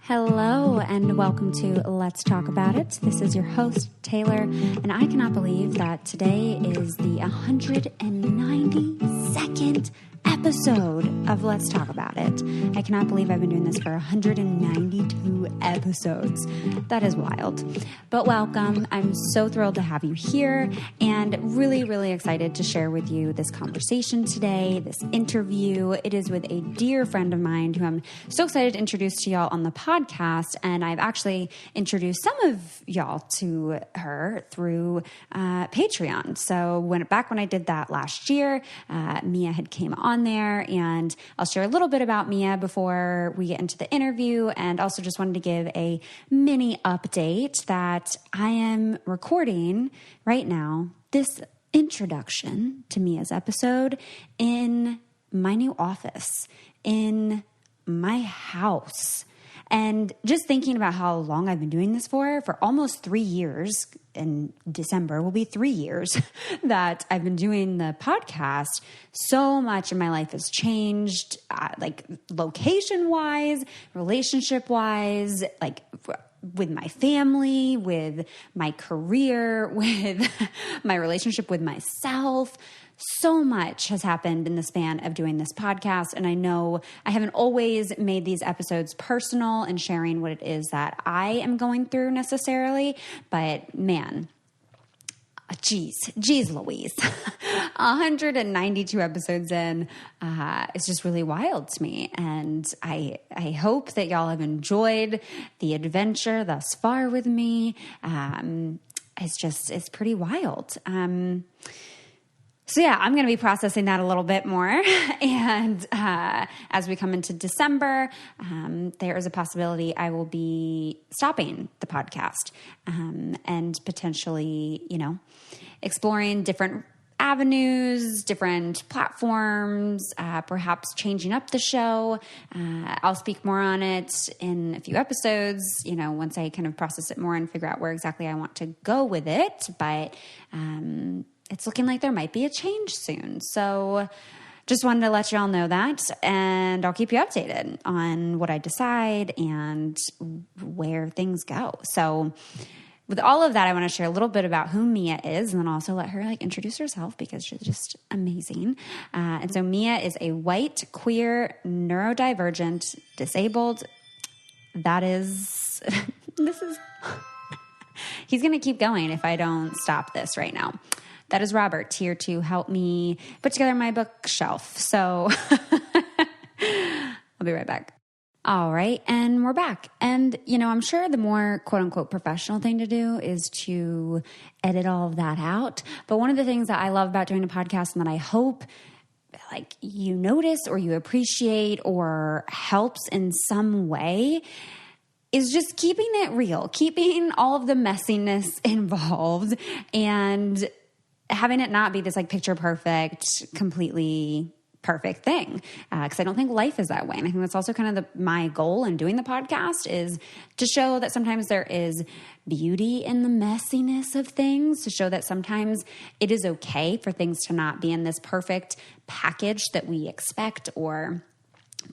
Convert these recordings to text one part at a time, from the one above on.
Hello and welcome to Let's Talk About It. This is your host, Taylor, and I cannot believe that today is the 192nd episode of Let's Talk About It. I cannot believe I've been doing this for 192 episodes. That is wild. But welcome. I'm so thrilled to have you here and really, really excited to share with you this conversation today, this interview. It is with a dear friend of mine who I'm so excited to introduce to y'all on the podcast. And I've actually introduced some of y'all to her through Patreon. So back when I did that last year, Mia had came on there, and I'll share a little bit about Mia before we get into the interview, and also just wanted to give a mini update that I am recording right now this introduction to Mia's episode in my new office, in my house. And just thinking about how long I've been doing this for almost 3 years, in December will be 3 years that I've been doing the podcast. So much in my life has changed, like location-wise, relationship-wise, like with my family, with my career, with my relationship with myself. So much has happened in the span of doing this podcast. And I know I haven't always made these episodes personal and sharing what it is that I am going through necessarily. But man, geez Louise, 192 episodes in, it's just really wild to me. And I hope that y'all have enjoyed the adventure thus far with me. It's pretty wild. So yeah, I'm going to be processing that a little bit more. And as we come into December, there is a possibility I will be stopping the podcast and potentially, exploring different avenues, different platforms, perhaps changing up the show. I'll speak more on it in a few episodes, once I kind of process it more and figure out where exactly I want to go with it. But it's looking like there might be a change soon. So just wanted to let y'all know that, and I'll keep you updated on what I decide and where things go. So with all of that, I want to share a little bit about who Mia is, and then also let her introduce herself because she's just amazing. And so Mia is a white, queer, neurodivergent, disabled. That is, he's going to keep going if I don't stop this right now. That is Robert here to help me put together my bookshelf. So I'll be right back. All right. And we're back. And, I'm sure the more quote unquote professional thing to do is to edit all of that out. But one of the things that I love about doing a podcast and that I hope you notice or you appreciate or helps in some way is just keeping it real, keeping all of the messiness involved and having it not be this picture perfect, completely perfect thing. Because I don't think life is that way. And I think that's also kind of my goal in doing the podcast is to show that sometimes there is beauty in the messiness of things, to show that sometimes it is okay for things to not be in this perfect package that we expect or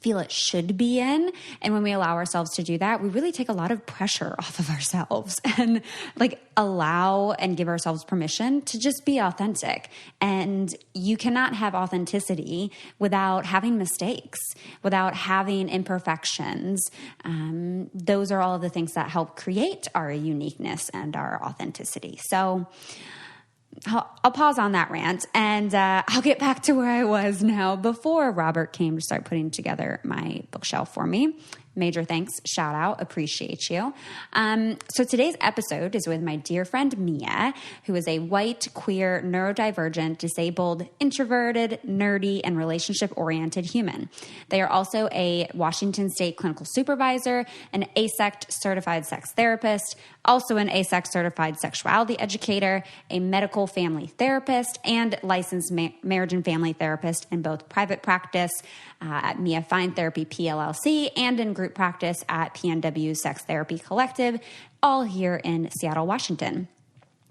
feel it should be in. And when we allow ourselves to do that, we really take a lot of pressure off of ourselves and allow and give ourselves permission to just be authentic. And you cannot have authenticity without having mistakes, without having imperfections. Those are all of the things that help create our uniqueness and our authenticity. So I'll pause on that rant and I'll get back to where I was now before Robert came to start putting together my bookshelf for me. Major thanks, shout out, appreciate you. So today's episode is with my dear friend Mia, who is a white, queer, neurodivergent, disabled, introverted, nerdy, and relationship-oriented human. They are also a Washington State clinical supervisor, an ASECT certified sex therapist, also an ASECT certified sexuality educator, a medical family therapist, and licensed marriage and family therapist in both private practice at Mia Fine Therapy PLLC and in group practice at PNW Sex Therapy Collective, all here in Seattle, Washington.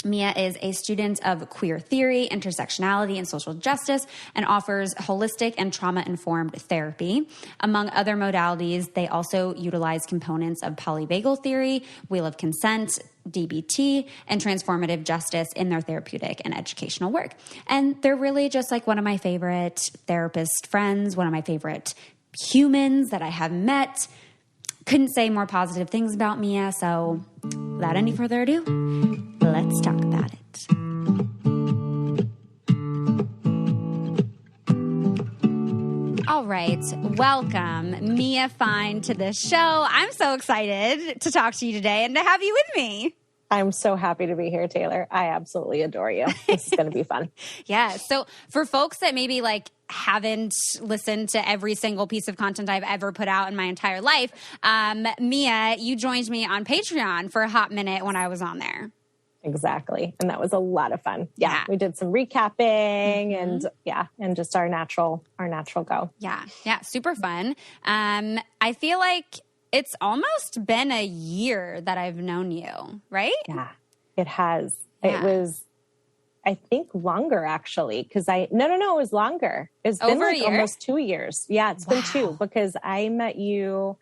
Mia is a student of queer theory, intersectionality, and social justice, and offers holistic and trauma-informed therapy. Among other modalities, they also utilize components of polyvagal theory, wheel of consent, DBT, and transformative justice in their therapeutic and educational work. And they're really just like one of my favorite therapist friends, one of my favorite humans that I have met. Couldn't say more positive things about Mia, so without any further ado, let's talk about it. All right, welcome Mia Fine to the show. I'm so excited to talk to you today and to have you with me. I'm so happy to be here, Taylor. I absolutely adore you. This is going to be fun. Yeah. So for folks that maybe haven't listened to every single piece of content I've ever put out in my entire life, Mia, you joined me on Patreon for a hot minute when I was on there. Exactly. And that was a lot of fun. Yeah. We did some recapping and just our natural go. Yeah. Yeah. Super fun. I feel like it's almost been a year that I've known you, right? Yeah, it has. Yeah. It was, I think, longer actually, because it was longer. It's been almost 2 years. Yeah, it's been 2 because I met you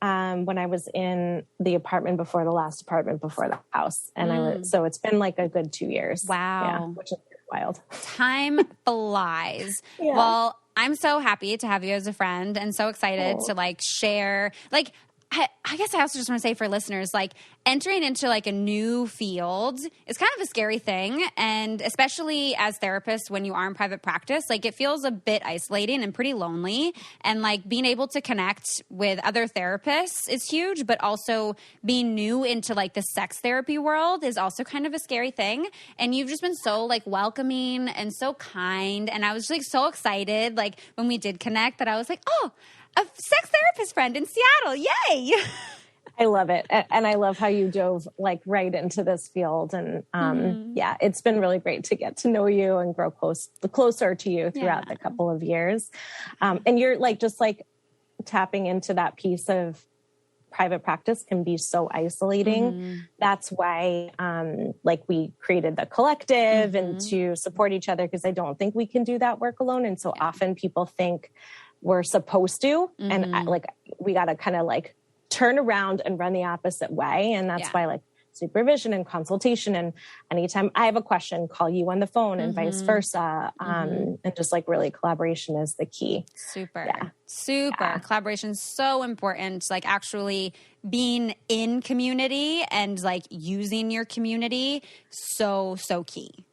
when I was in the apartment before the last apartment before the house. And so it's been a good 2 years. Wow. Yeah, which is wild. Time flies. Yeah. Well, I'm so happy to have you as a friend and so excited to share, I guess I also just want to say for listeners, entering into a new field is kind of a scary thing. And especially as therapists, when you are in private practice, it feels a bit isolating and pretty lonely. And being able to connect with other therapists is huge, but also being new into the sex therapy world is also kind of a scary thing. And you've just been so welcoming and so kind. And I was so excited when we did connect that I was oh, a sex therapist friend in Seattle. Yay. I love it. And I love how you dove right into this field. And it's been really great to get to know you and grow closer to you throughout the couple of years. And you're just tapping into that piece of private practice can be so isolating. That's why we created the collective and to support each other, because I don't think we can do that work alone. And so often people think we're supposed to, and we got to kind of turn around and run the opposite way. And that's why supervision and consultation, and anytime I have a question, call you on the phone and vice versa. And just really collaboration is the key. Super. Collaboration is so important. Actually being in community and using your community. So key.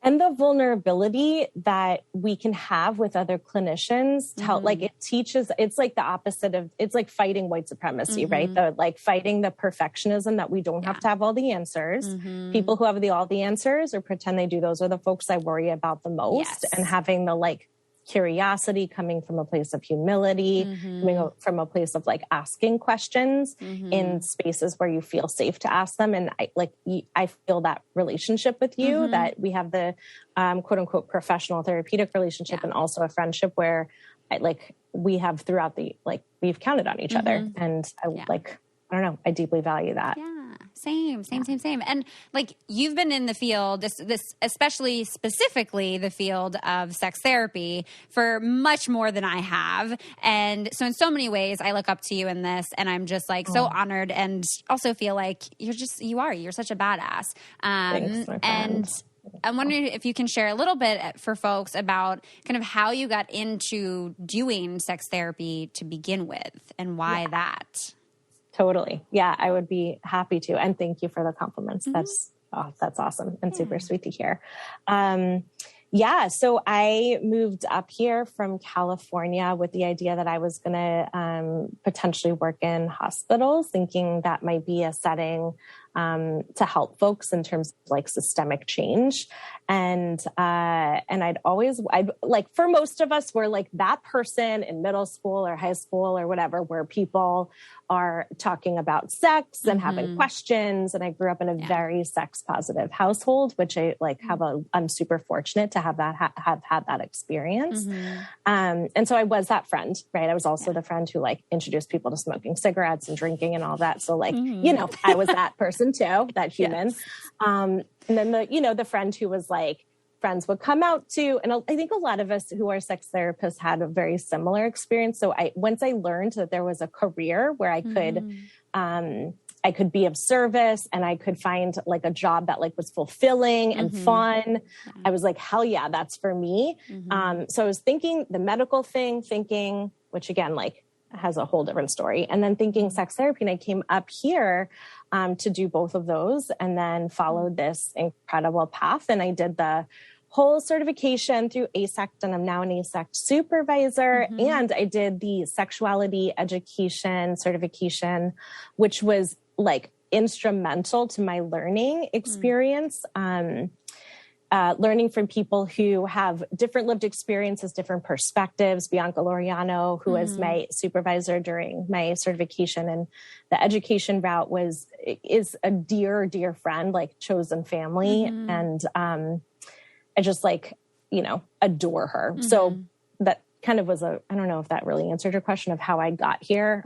And the vulnerability that we can have with other clinicians, it teaches, it's the opposite of, it's fighting white supremacy, right? The fighting the perfectionism that we don't have to have all the answers. People who have all the answers or pretend they do, those are the folks I worry about the most. And having the curiosity coming from a place of humility, coming from a place of asking questions in spaces where you feel safe to ask them. And I feel that relationship with you, that we have the quote unquote professional therapeutic relationship and also a friendship where we have throughout we've counted on each other. And I don't know, I deeply value that. Yeah. Same. And you've been in the field, this especially specifically the field of sex therapy for much more than I have. And so in so many ways, I look up to you in this, and I'm just so honored, and also feel you're such a badass. Thanks, my friend. And I'm wondering if you can share a little bit for folks about kind of how you got into doing sex therapy to begin with and why that. Totally. Yeah, I would be happy to. And thank you for the compliments. That's awesome and super sweet to hear. So I moved up here from California with the idea that I was going to potentially work in hospitals, thinking that might be a setting to help folks in terms of systemic change. And I'd for most of us, we're that person in middle school or high school or whatever, where people are talking about sex and having questions. And I grew up in a very sex positive household, which I I'm super fortunate to have that, have had that experience. And so I was that friend, right? I was also the friend who introduced people to smoking cigarettes and drinking and all that. So I was that person person too, that human. Yes. And then the friend who was like, friends would come out to, and I think a lot of us who are sex therapists had a very similar experience. So once I learned that there was a career where I could be of service and I could find like a job that like was fulfilling and fun. I was like, hell yeah, that's for me. So I was thinking the medical thing, which again, like has a whole different story. And then thinking sex therapy. And I came up here to do both of those and then followed this incredible path. And I did the whole certification through ASECT, and I'm now an ASECT supervisor. And I did the sexuality education certification, which was like instrumental to my learning experience. Learning from people who have different lived experiences, different perspectives. Bianca Loriano, who was my supervisor during my certification and the education route, is a dear, dear friend, like chosen family. And I just like, adore her. So that kind of was I don't know if that really answered your question of how I got here.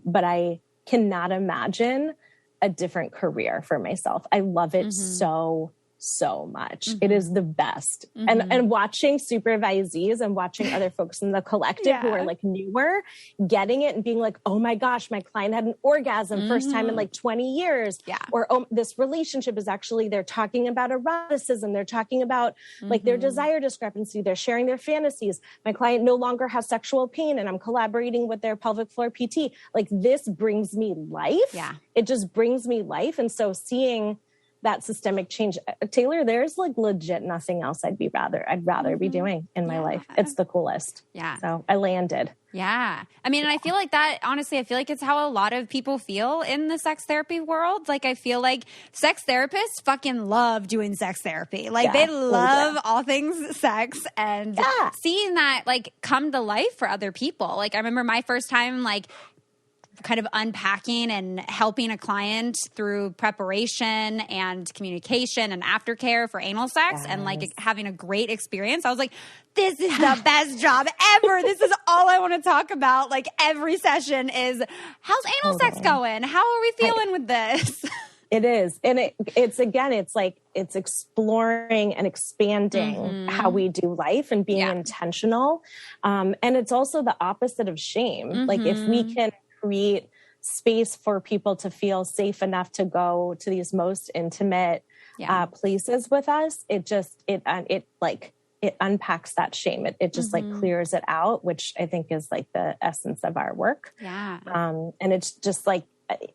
But I cannot imagine a different career for myself. I love it so much. It is the best. And watching supervisees and watching other folks in the collective who are like newer, getting it and being like, oh my gosh, my client had an orgasm first time in like 20 years. Or, oh, this relationship is actually, they're talking about eroticism. They're talking about like their desire discrepancy. They're sharing their fantasies. My client no longer has sexual pain and I'm collaborating with their pelvic floor PT. Like this brings me life. It just brings me life. And so seeing that systemic change, Taylor, there's like legit nothing else I'd rather be doing in my life. It's the coolest. So I landed. I mean, and I feel like that, honestly, I feel like it's how a lot of people feel in the sex therapy world. Like, I feel like sex therapists fucking love doing sex therapy. Like they love all things sex and seeing that like come to life for other people. Like I remember my first time, like kind of unpacking and helping a client through preparation and communication and aftercare for anal sex and like having a great experience. I was like, this is the best job ever. This is all I want to talk about. Like every session is, how's anal sex going? How are we feeling with this? It is. And it's like, it's exploring and expanding how we do life and being intentional. And it's also the opposite of shame. Like if we can create space for people to feel safe enough to go to these most intimate places with us, it unpacks that shame. It just like clears it out, which I think is like the essence of our work. And it's just like,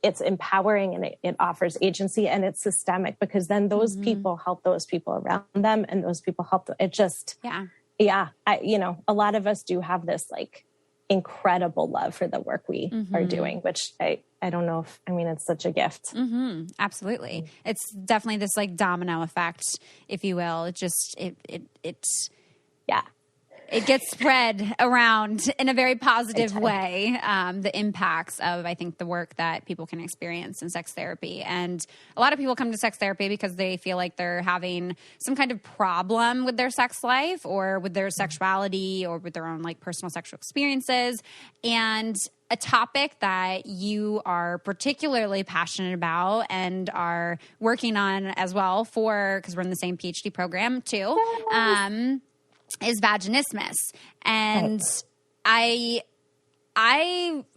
it's empowering and it offers agency and it's systemic because then those people help those people around them and those people help them. It just, a lot of us do have this like incredible love for the work we are doing, which I don't know if, it's such a gift. Absolutely. It's definitely this like domino effect, if you will. It just, it gets spread around in a very positive way, the impacts of, I think, the work that people can experience in sex therapy. And a lot of people come to sex therapy because they feel like they're having some kind of problem with their sex life or with their sexuality or with their own like personal sexual experiences. And a topic that you are particularly passionate about and are working on as well because we're in the same PhD program too, is vaginismus. And I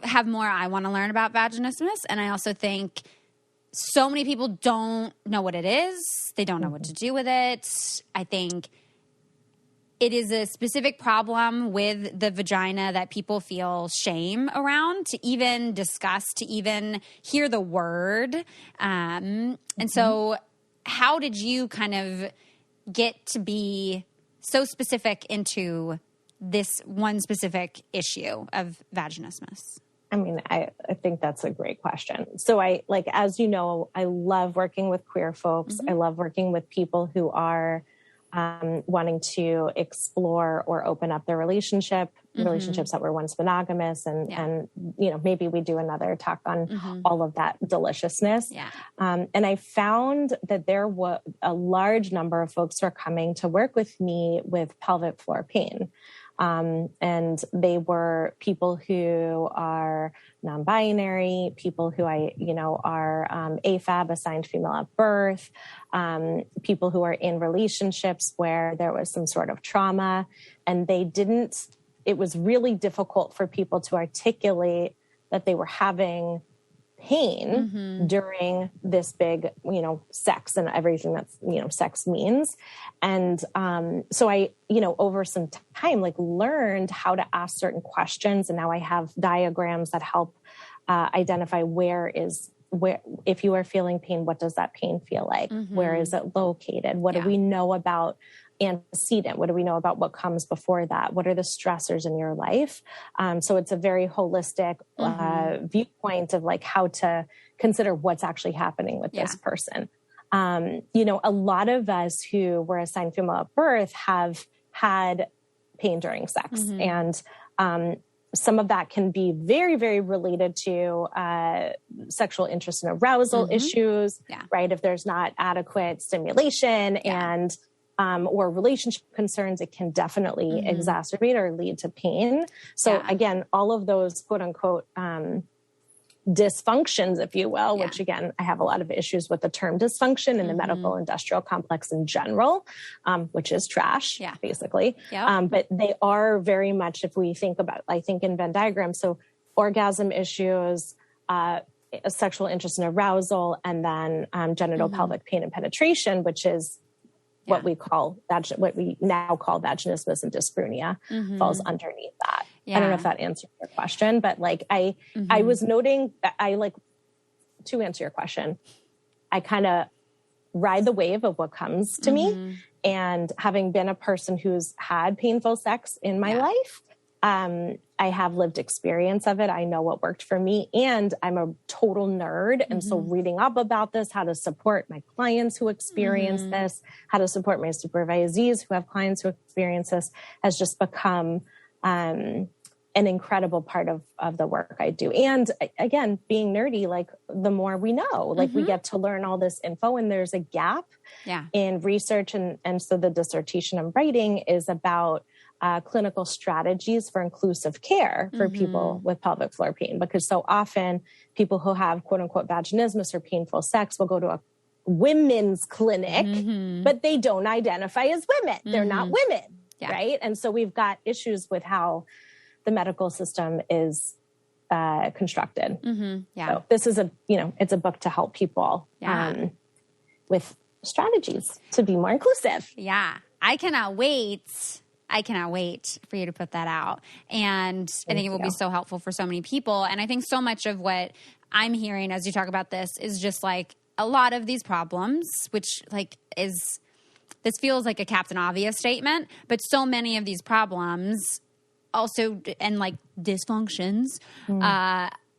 have more I want to learn about vaginismus. And I also think so many people don't know what it is. They don't know what to do with it. I think it is a specific problem with the vagina that people feel shame around to even discuss, to even hear the word. And so how did you kind of get to be so specific into this one specific issue of vaginismus? I think that's a great question. So as you know, I love working with queer folks. I love working with people who are wanting to explore or open up their relationships that were once monogamous. And maybe we do another talk on all of that deliciousness. And I found that there was a large number of folks who are coming to work with me with pelvic floor pain. And they were people who are non-binary, people who are AFAB, assigned female at birth, people who are in relationships where there was some sort of trauma, and it was really difficult for people to articulate that they were having pain during this big, sex and everything that's, sex means. And so I, over some time, learned how to ask certain questions. And now I have diagrams that help identify where, if you are feeling pain, what does that pain feel like? Where is it located? What do we know about antecedent? What do we know about what comes before that? What are the stressors in your life? So it's a very holistic viewpoint of how to consider what's actually happening with this person. A lot of us who were assigned female at birth have had pain during sex. And some of that can be very, very related to sexual interest and arousal issues, right? If there's not adequate stimulation and or relationship concerns, it can definitely exacerbate or lead to pain. So again, all of those quote unquote dysfunctions, if you will, which again, I have a lot of issues with the term dysfunction in the medical industrial complex in general, which is trash, basically. But they are very much, if we think about, I think in Venn diagrams, so orgasm issues, sexual interest and arousal, and then genital pelvic pain and penetration, which is what we now call vaginismus and dyspareunia, falls underneath that. I don't know if that answers your question, but I was noting that to answer your question, I kind of ride the wave of what comes to me. And having been a person who's had painful sex in my life, I have lived experience of it. I know what worked for me, and I'm a total nerd. And so reading up about this, how to support my clients who experience this, how to support my supervisees who have clients who experience this, has just become an incredible part of the work I do. And again, being nerdy, the more we know, we get to learn all this info, and there's a gap in research. And so the dissertation I'm writing is about clinical strategies for inclusive care for people with pelvic floor pain, because so often people who have quote unquote vaginismus or painful sex will go to a women's clinic, but they don't identify as women. They're not women, right? And so we've got issues with how the medical system is constructed. So this is it's a book to help people with strategies to be more inclusive. I cannot wait for you to put that out. And I think it will be so helpful for so many people. And I think so much of what I'm hearing as you talk about this is just a lot of these problems, which this feels like a Captain Obvious statement, but so many of these problems also, and dysfunctions,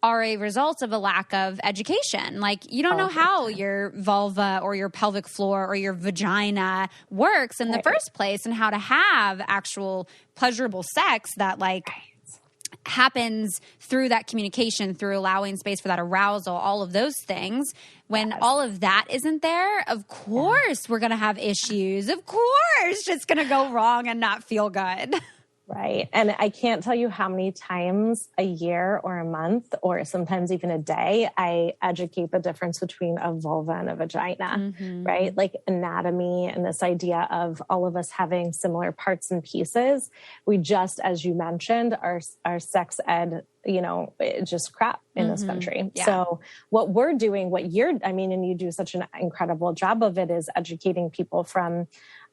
are a result of a lack of education. You don't know how your vulva or your pelvic floor or your vagina works in the first place, and how to have actual pleasurable sex that happens through that communication, through allowing space for that arousal, all of those things. When all of that isn't there, of course we're going to have issues. Of course it's going to go wrong and not feel good. Right. And I can't tell you how many times a year or a month or sometimes even a day, I educate the difference between a vulva and a vagina, right? Anatomy and this idea of all of us having similar parts and pieces. We just, as you mentioned, our sex ed, it's just crap in this country. So what we're doing, and you do such an incredible job of it, is educating people from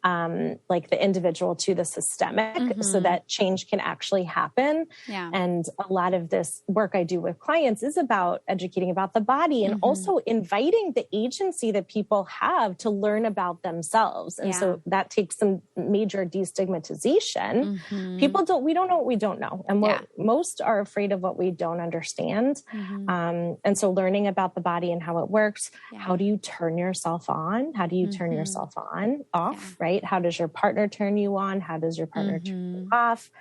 the individual to the systemic, so that change can actually happen. And a lot of this work I do with clients is about educating about the body, and also inviting the agency that people have to learn about themselves. And so that takes some major destigmatization. We don't know what we don't know. And most are afraid of what we don't understand. And so learning about the body and how it works, how do you turn yourself on? How do you turn yourself off, right? How does your partner turn you on? How does your partner turn you off?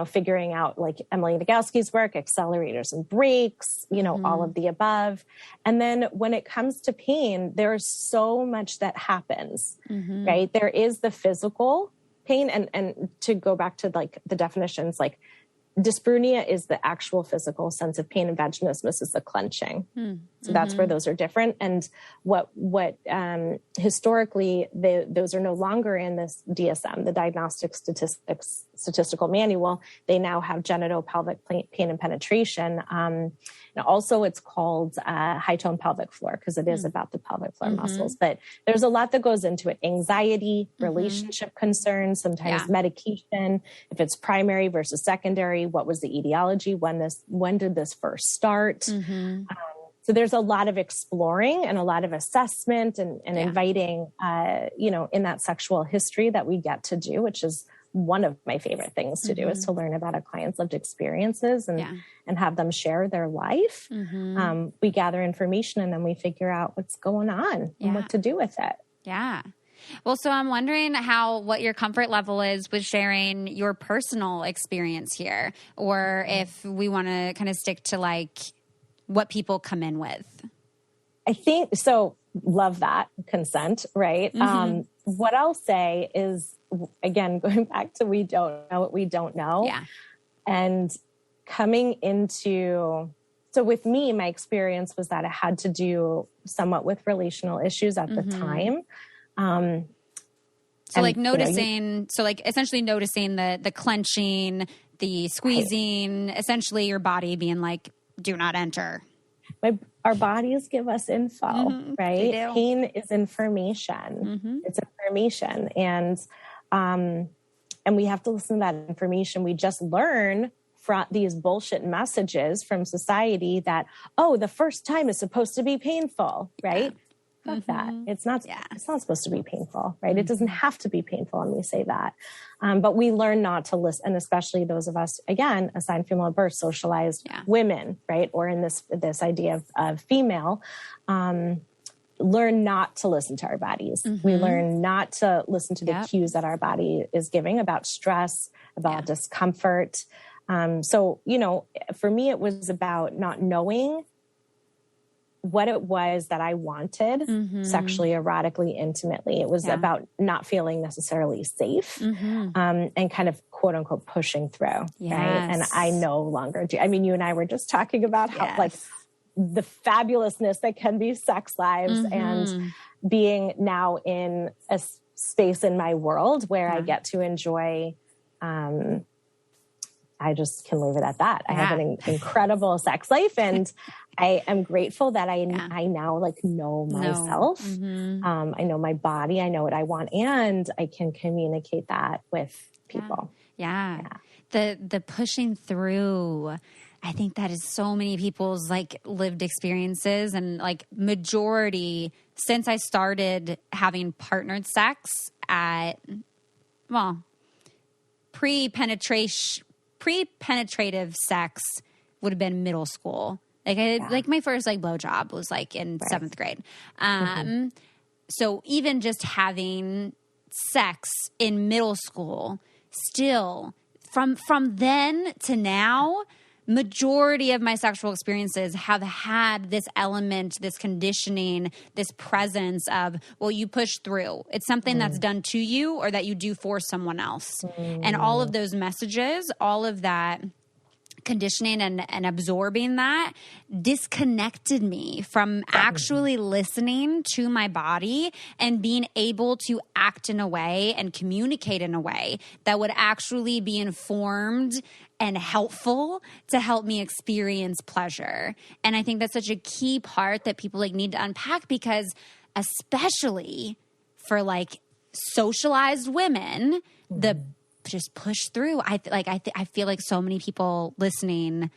Figuring out Emily Nagoski's work, accelerators and brakes, all of the above. And then when it comes to pain, there's so much that happens, right? There is the physical pain. And to go back to like the definitions, like dyspareunia is the actual physical sense of pain, and vaginismus is the clenching. So that's where those are different. And what historically, those are no longer in this DSM, the Diagnostic Statistical Manual. They now have genitopelvic pain and penetration. And also it's called high tone pelvic floor, because it is about the pelvic floor muscles. But there's a lot that goes into it: anxiety, relationship concerns, sometimes medication, if it's primary versus secondary, what was the etiology, when did this first start? So there's a lot of exploring and a lot of assessment and inviting, in that sexual history that we get to do, which is one of my favorite things to do, is to learn about a client's lived experiences and have them share their life. We gather information and then we figure out what's going on and what to do with it. Yeah. Well, so I'm wondering what your comfort level is with sharing your personal experience here, or if we want to kind of stick to like what people come in with. I think so. Love that consent, right? What I'll say is, again, going back to we don't know what we don't know. Yeah. And coming into, so with me, my experience was that it had to do somewhat with relational issues at the time. So like noticing, so like essentially noticing the clenching, the squeezing, essentially your body being like, do not enter. Our bodies give us info, right? Pain is information. It's information. And we have to listen to that information. We just learn from these bullshit messages from society that, the first time is supposed to be painful, right? Fuck that. It's not supposed to be painful, right? It doesn't have to be painful. And we say that. But we learn not to listen. And especially those of us, again, assigned female at birth, socialized women, right? Or in this idea of female, learn not to listen to our bodies. We learn not to listen to the cues that our body is giving about stress, about discomfort. So, for me, it was about not knowing what it was that I wanted sexually, erotically, intimately. It was about not feeling necessarily safe and kind of quote unquote pushing through. Right. And I no longer do. I mean, you and I were just talking about how like the fabulousness that can be sex lives and being now in a space in my world where I get to enjoy, I just can leave it at that. I have an incredible sex life, and I am grateful that I now like know myself. I know my body. I know what I want, and I can communicate that with people. Yeah. The pushing through. I think that is so many people's like lived experiences, and like majority since I started having partnered sex at pre-penetrative sex would have been middle school. Like my first like blowjob was like in 7th grade. So even just having sex in middle school, still from then to now, majority of my sexual experiences have had this element, this conditioning, this presence of, well, you push through. It's something that's done to you or that you do for someone else. And all of those messages, all of that conditioning and absorbing that disconnected me from actually listening to my body and being able to act in a way and communicate in a way that would actually be informed and helpful to help me experience pleasure. And I think that's such a key part that people like need to unpack, because especially for like socialized women, the just push through. I feel like so many people listening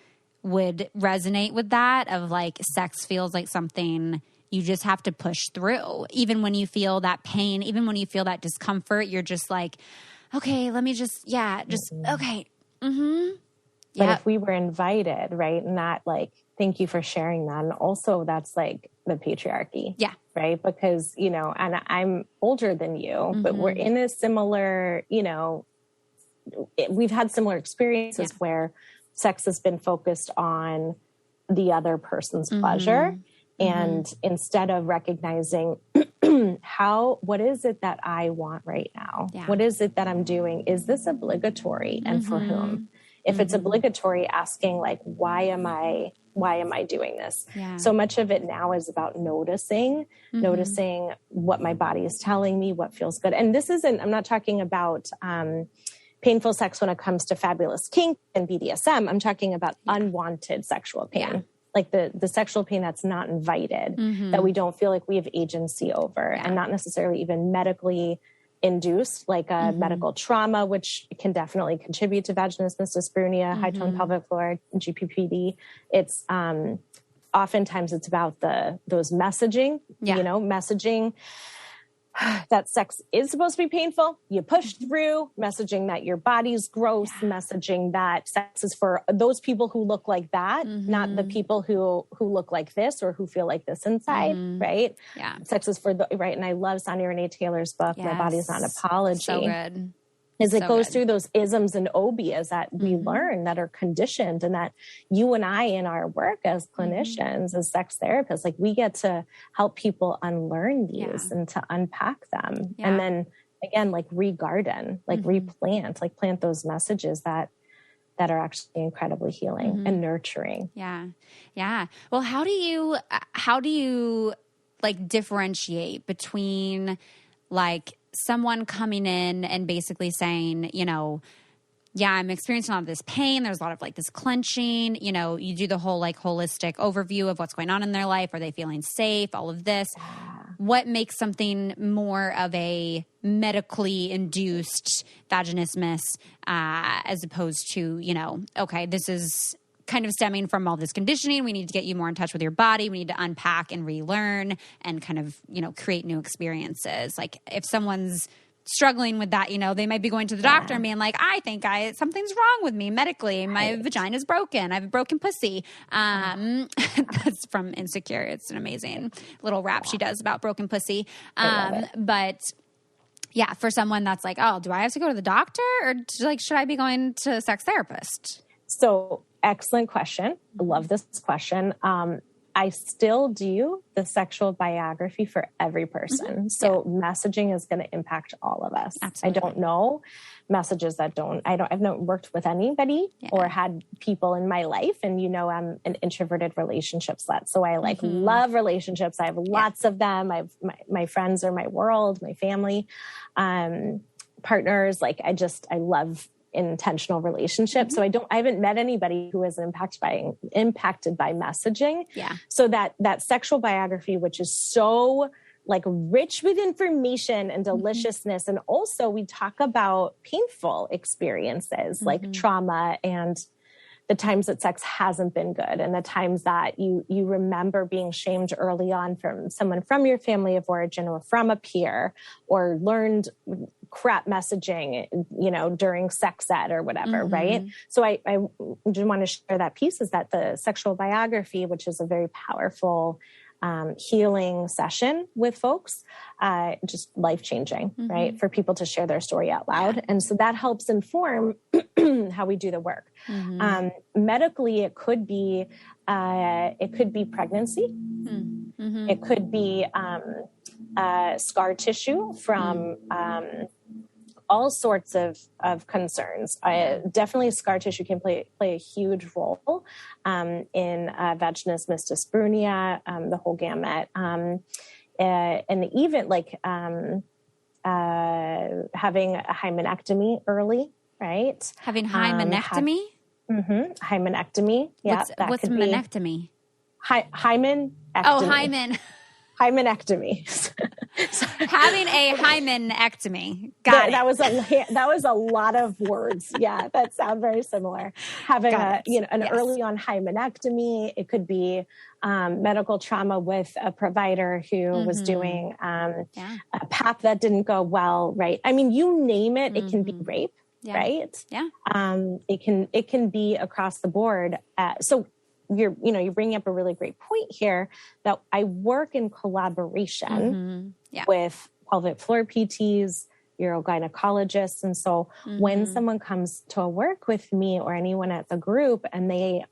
would resonate with that, of like sex feels like something you just have to push through. Even when you feel that pain, even when you feel that discomfort, you're just like, okay, let me just, okay. But if we were invited, right, and that like, thank you for sharing that. And also that's like the patriarchy. Yeah. Right. Because, and I'm older than you, but we're in a similar, we've had similar experiences where sex has been focused on the other person's pleasure. And instead of recognizing what is it that I want right now? Yeah. What is it that I'm doing? Is this obligatory, and for whom? If it's obligatory, asking like, why am I doing this? Yeah. So much of it now is about noticing what my body is telling me, what feels good. And I'm not talking about, painful sex when it comes to fabulous kink and BDSM. I'm talking about unwanted sexual pain. Yeah. Like the sexual pain that's not invited, that we don't feel like we have agency over, and not necessarily even medically induced, like a medical trauma, which can definitely contribute to vaginismus, dyspareunia, high tone pelvic floor, GPPD. It's oftentimes it's about those messaging, messaging that sex is supposed to be painful. You push through, messaging that your body's gross, messaging that sex is for those people who look like that, not the people who look like this or who feel like this inside, right? Yeah. Sex is for right. And I love Sonia Renee Taylor's book, My Body's Not an Apology. So good. It goes through those isms and obias that we learn, that are conditioned, and that you and I in our work as clinicians, as sex therapists, like we get to help people unlearn these and to unpack them. Yeah. And then again, like regarden, like replant, like plant those messages that are actually incredibly healing and nurturing. Yeah. Yeah. Well, how do you like differentiate between like someone coming in and basically saying, I'm experiencing a lot of this pain. There's a lot of like this clenching, you do the whole like holistic overview of what's going on in their life. Are they feeling safe? All of this. What makes something more of a medically induced vaginismus, as opposed to, okay, this is kind of stemming from all this conditioning. We need to get you more in touch with your body. We need to unpack and relearn and kind of, create new experiences. Like if someone's struggling with that, they might be going to the doctor and being like, I think something's wrong with me medically. My vagina's broken. I have a broken pussy. That's from Insecure. It's an amazing little rap she does about broken pussy. But yeah, for someone that's like, oh, do I have to go to the doctor, or should I be going to a sex therapist? So excellent question. I love this question. I still do the sexual biography for every person. So messaging is going to impact all of us. Absolutely. I don't know messages that don't. I've not worked with anybody or had people in my life. And I'm an introverted relationship slut. So I love relationships. I have lots of them. I have my friends are my world, my family, partners. I love intentional relationship. So I haven't met anybody who is impacted by messaging. Yeah. So that sexual biography, which is so rich with information and deliciousness. And also we talk about painful experiences like trauma and the times that sex hasn't been good, and the times that you remember being shamed early on from someone from your family of origin or from a peer, or learned crap messaging, during sex ed or whatever, right? So I just want to share that piece, is that the sexual biography, which is a very powerful healing session with folks, just life-changing, right? For people to share their story out loud. And so that helps inform how we do the work. Medically, it could be pregnancy. It could be scar tissue from all sorts of concerns. Definitely scar tissue can play a huge role in vaginismus, dyspareunia, the whole gamut. And even having a hymenectomy early, right? Having hymenectomy? Hymenectomy. Yeah. What's menectomy? Hymenectomy. Oh, hymen. Hymenectomy. Having a hymenectomy. Got it. That was a lot of words. Yeah, that sound very similar. Having an early on hymenectomy. It could be medical trauma with a provider who was doing a PAP that didn't go well. Right. I mean, you name it. It can be rape. Yeah. Right. Yeah. It can be across the board. So you're bringing up a really great point here, that I work in collaboration with pelvic floor PTs, urogynecologists. And so when someone comes to work with me or anyone at the group and they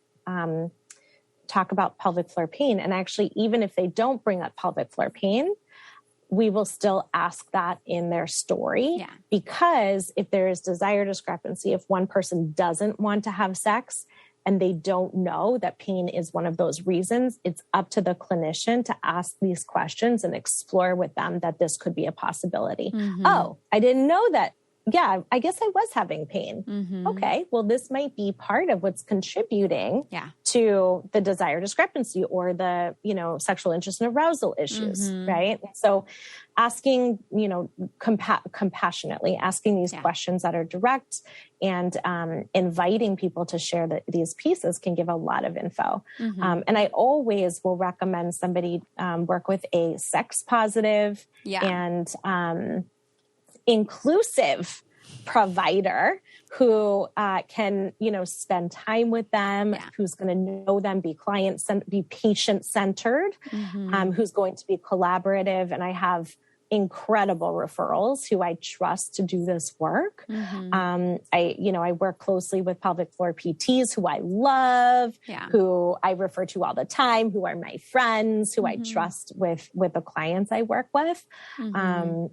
talk about pelvic floor pain, and actually, even if they don't bring up pelvic floor pain, we will still ask that in their story. Yeah. Because if there is desire discrepancy, if one person doesn't want to have sex and they don't know that pain is one of those reasons, it's up to the clinician to ask these questions and explore with them that this could be a possibility. Oh, I didn't know that. Yeah, I guess I was having pain. Okay, well, this might be part of what's contributing to the desire discrepancy or the, sexual interest and arousal issues, right? So asking, compassionately, asking these questions that are direct and inviting people to share these pieces can give a lot of info. And I always will recommend somebody work with a sex positive and inclusive provider who can, spend time with them, who's going to know them, be be patient centered, who's going to be collaborative. And I have incredible referrals who I trust to do this work. I work closely with pelvic floor PTs who I love, who I refer to all the time, who are my friends, who I trust with the clients I work with. So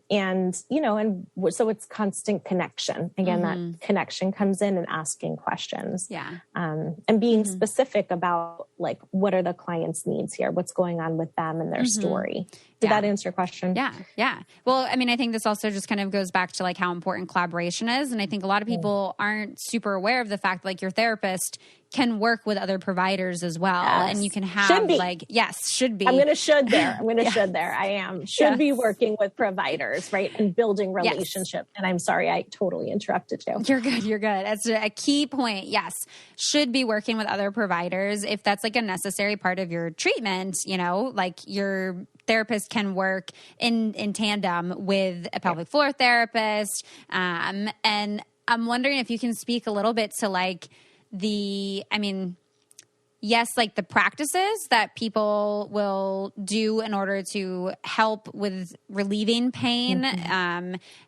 it's constant connection. Again, that connection comes in and asking questions. And being specific about like, what are the client's needs here? What's going on with them and their story? Did that answer your question? Yeah. Well, I mean, I think this also just kind of goes back to like how important collaboration is. And I think a lot of people aren't super aware of the fact like your therapist can work with other providers as well. And you can have should be. I'm going to should there. I am. Should be working with providers, right? And building relationship. And I'm sorry, I totally interrupted you. You're good. That's a key point. Yes. Should be working with other providers. If that's like a necessary part of your treatment, like your therapist can work in tandem with a pelvic floor therapist. And I'm wondering if you can speak a little bit to like the practices that people will do in order to help with relieving pain,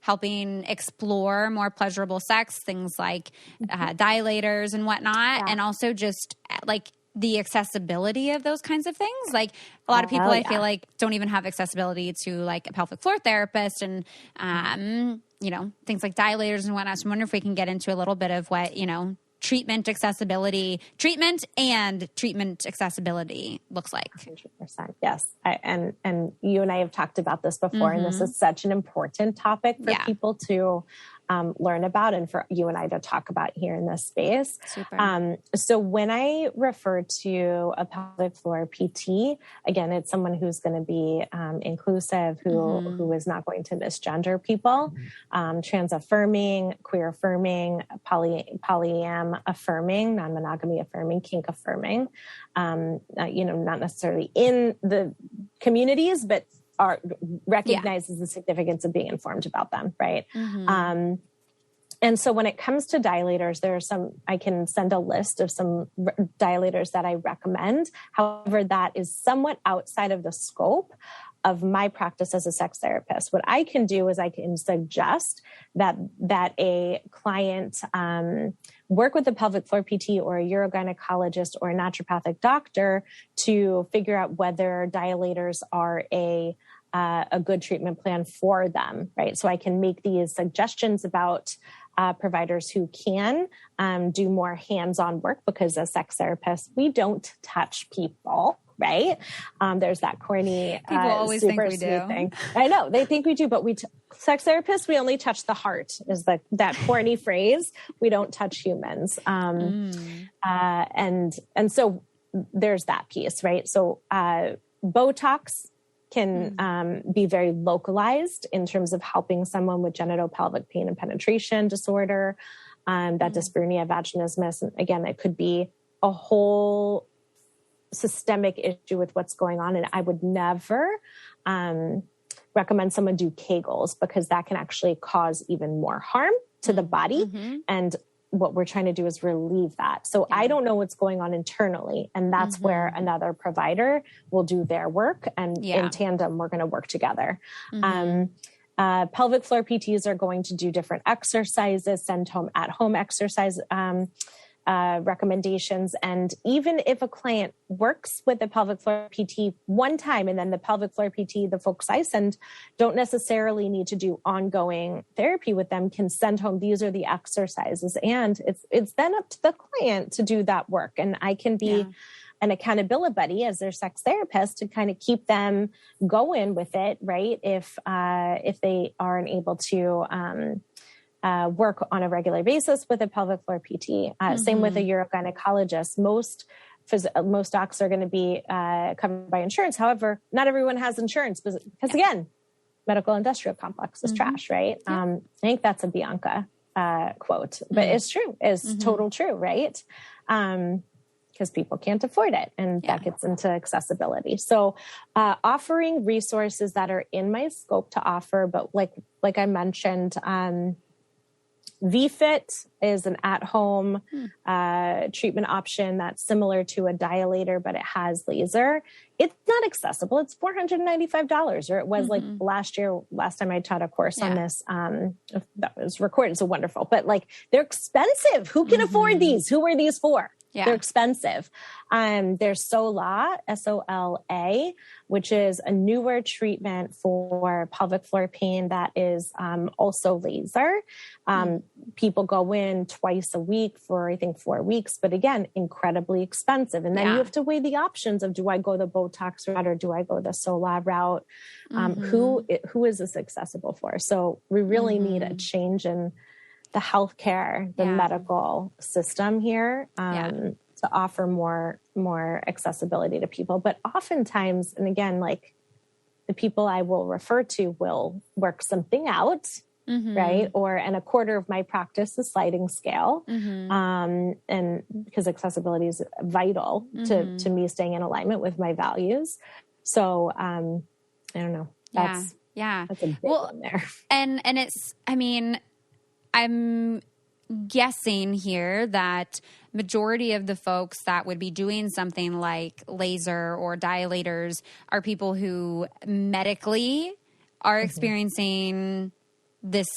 helping explore more pleasurable sex, things like dilators and whatnot. And also just like the accessibility of those kinds of things. Like a lot of people I feel like don't even have accessibility to like a pelvic floor therapist and, things like dilators and whatnot. So I'm wondering if we can get into a little bit of what, treatment and treatment accessibility looks like. 100%. Yes. And you and I have talked about this before, and this is such an important topic for people to learn about and for you and I to talk about here in this space. Super. So when I refer to a pelvic floor PT, again, it's someone who's going to be inclusive, who is not going to misgender people, trans affirming, queer affirming, polyam affirming, non-monogamy affirming, kink affirming, not necessarily in the communities, but recognizes the significance of being informed about them. Right. And so when it comes to dilators, I can send a list of some dilators that I recommend. However, that is somewhat outside of the scope of my practice as a sex therapist. What I can do is I can suggest that a client work with a pelvic floor PT or a urogynecologist or a naturopathic doctor to figure out whether dilators are a good treatment plan for them, right? So I can make these suggestions about providers who can do more hands-on work, because as sex therapists, we don't touch people, right? There's that corny, people always think we do. Thing. I know they think we do, but sex therapists, we only touch the heart is that corny phrase. We don't touch humans. And so there's that piece, right? So Botox can be very localized in terms of helping someone with genitopelvic pain and penetration disorder, that dyspareunia, vaginismus. And again, it could be a whole systemic issue with what's going on. And I would never recommend someone do Kegels, because that can actually cause even more harm to the body. And what we're trying to do is relieve that. So I don't know what's going on internally. And that's where another provider will do their work. And in tandem, we're going to work together. Pelvic floor PTs are going to do different exercises, send home at home exercise recommendations. And even if a client works with a pelvic floor PT one time, and then the pelvic floor PT, the folks I send, don't necessarily need to do ongoing therapy with them, can send home, these are the exercises. And it's then up to the client to do that work. And I can be an accountability buddy as their sex therapist to kind of keep them going with it, right? If they aren't able to work on a regular basis with a pelvic floor PT. Same with a urogynecologist. Most docs are going to be covered by insurance. However, not everyone has insurance because again, medical industrial complex is trash, right? I think that's a Bianca quote, but it's true. It's total true, right? Because people can't afford it, and that gets into accessibility. So offering resources that are in my scope to offer, but like I mentioned, VFit is an at-home treatment option that's similar to a dilator, but it has laser. It's not accessible. It's $495, or it was like last time I taught a course on this, that was recorded. So wonderful, but like they're expensive. Who can afford these? Who are these for? Yeah. They're expensive. There's SOLA, SOLA, which is a newer treatment for pelvic floor pain that is also laser. People go in twice a week for, I think, 4 weeks, but again, incredibly expensive. And then you have to weigh the options of, do I go the Botox route or do I go the SOLA route? Who is this accessible for? So we really need a change in the healthcare, the medical system here, to offer more accessibility to people. But oftentimes, and again, like the people I will refer to will work something out, right? And a quarter of my practice is sliding scale. And because accessibility is vital to me staying in alignment with my values. So, I don't know. That's a big one there. And it's, I mean, I'm guessing here that majority of the folks that would be doing something like laser or dilators are people who medically are experiencing this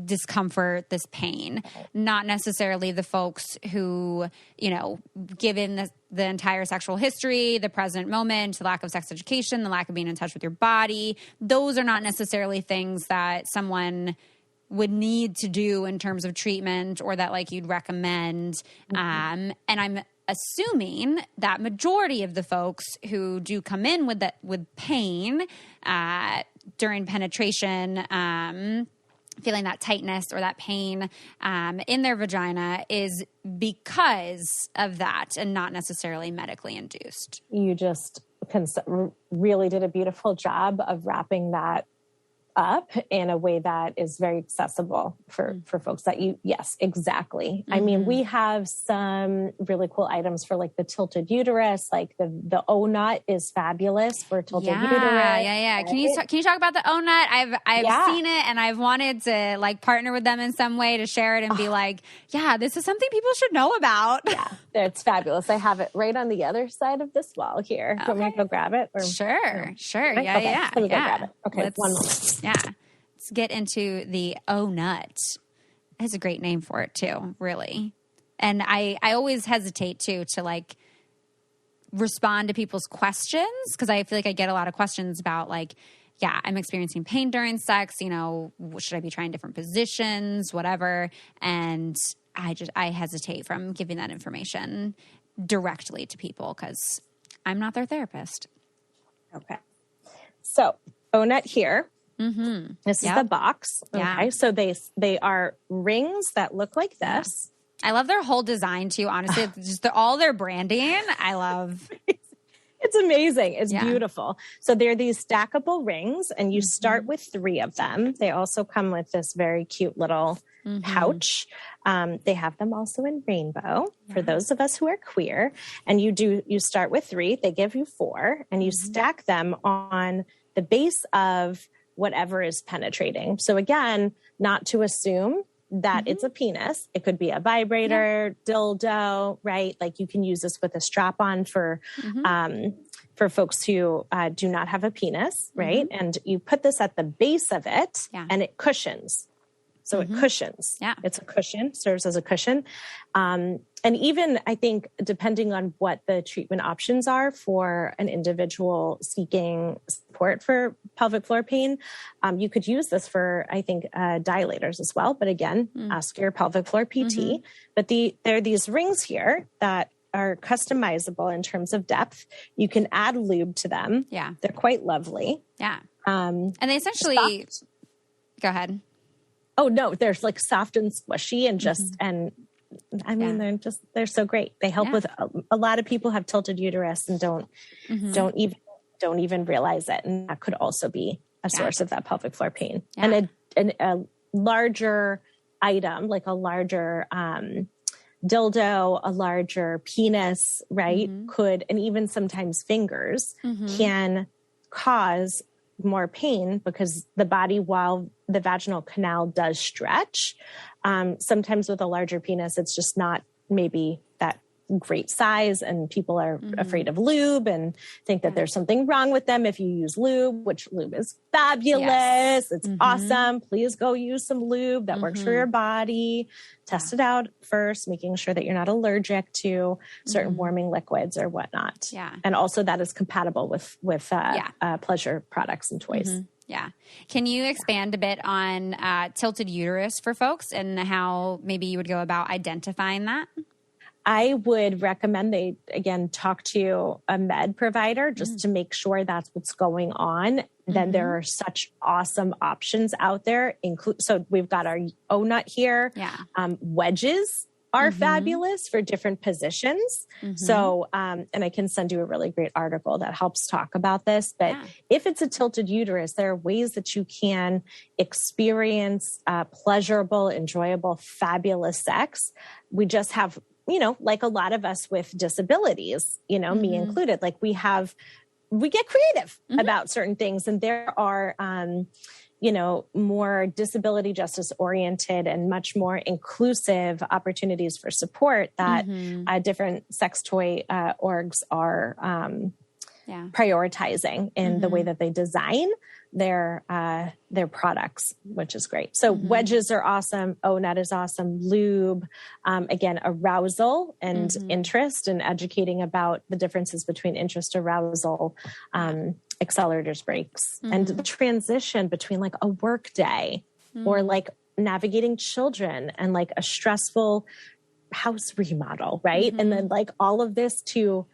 discomfort, this pain, not necessarily the folks who, you know, given the entire sexual history, the present moment, the lack of sex education, the lack of being in touch with your body, those are not necessarily things that someone would need to do in terms of treatment, or that like you'd recommend. And I'm assuming that majority of the folks who do come in with pain during penetration, feeling that tightness or that pain in their vagina, is because of that and not necessarily medically induced. You just really did a beautiful job of wrapping that up in a way that is very accessible for folks that yes, exactly. I mean, we have some really cool items for like the tilted uterus, like the O-nut is fabulous for tilted uterus. Yeah. Right? Can you talk about the O-nut? I've seen it, and I've wanted to like partner with them in some way to share it and be like, this is something people should know about. Yeah, it's fabulous. I have it right on the other side of this wall here. Okay. Do you want me to go grab it? Or, sure. Right? Yeah. Let me go grab it. Okay, one moment. Yeah. Let's get into the O-nut. That's a great name for it too, really. And I always hesitate too to like respond to people's questions, because I feel like I get a lot of questions about like, I'm experiencing pain during sex, you know, should I be trying different positions, whatever. And I hesitate from giving that information directly to people because I'm not their therapist. Okay. So O-nut here. This is the box. Okay. So they are rings that look like this. I love their whole design too. Honestly, just all their branding. I love. It's amazing. It's beautiful. So they're these stackable rings, and you start with 3 of them. They also come with this very cute little pouch. They have them also in rainbow for those of us who are queer. And you start with 3. They give you 4, and you stack them on the base of whatever is penetrating. So again, not to assume that it's a penis. It could be a vibrator, dildo, right? Like you can use this with a strap on for folks who do not have a penis, right? And you put this at the base of it and it cushions. So it cushions. Yeah. It's a cushion, serves as a cushion. And even I think depending on what the treatment options are for an individual seeking support for pelvic floor pain, you could use this for, I think, dilators as well. But again, ask your pelvic floor PT. But there are these rings here that are customizable in terms of depth. You can add lube to them. Yeah. They're quite lovely. Yeah. And they essentially, go ahead. Oh no, they're like soft and squishy and just, and I mean, they're so great. They help with a lot of people have tilted uterus and don't even realize it. And that could also be a source of that pelvic floor pain. And a larger item, like a larger, dildo, a larger penis, right? Could, and even sometimes fingers can cause more pain because the body, while the vaginal canal does stretch, sometimes with a larger penis, it's just not maybe that great size, and people are afraid of lube and think that there's something wrong with them if you use lube, which lube is fabulous. Yes. It's awesome. Please go use some lube that works for your body. Test it out first, making sure that you're not allergic to certain warming liquids or whatnot. Yeah. And also that is compatible with pleasure products and toys. Yeah. Can you expand a bit on tilted uterus for folks and how maybe you would go about identifying that? I would recommend they, again, talk to a med provider just to make sure that's what's going on. Then there are such awesome options out there. So we've got our O-nut here. Yeah. Wedges are fabulous for different positions. So, and I can send you a really great article that helps talk about this. But if it's a tilted uterus, there are ways that you can experience pleasurable, enjoyable, fabulous sex. We just have, like a lot of us with disabilities, me included, like we get creative about certain things. And there are, more disability justice oriented and much more inclusive opportunities for support that different sex toy orgs are prioritizing in the way that they design their products, which is great. So wedges are awesome. O-nut is awesome. Lube, again, arousal and interest, and educating about the differences between interest, arousal, accelerators, brakes, and the transition between like a work day or like navigating children and like a stressful house remodel, right? And then like all of this to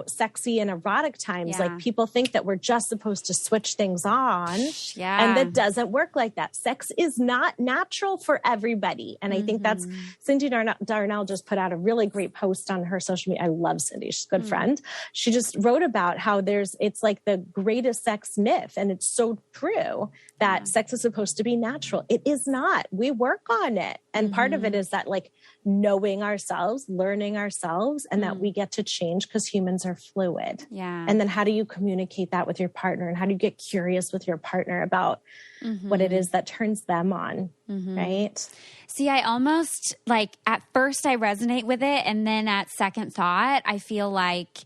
sexy and erotic times. Like people think that we're just supposed to switch things on. And that doesn't work like that. Sex is not natural for everybody. And I think that's Cindy Darnell just put out a really great post on her social media. I love Cindy. She's a good friend. She just wrote about how it's like the greatest sex myth. And it's so true that sex is supposed to be natural. It is not. We work on it. And part of it is that like knowing ourselves, learning ourselves, and that we get to change because humans are fluid. Yeah. And then how do you communicate that with your partner? And how do you get curious with your partner about what it is that turns them on? Right. See, I almost like at first I resonate with it. And then at second thought, I feel like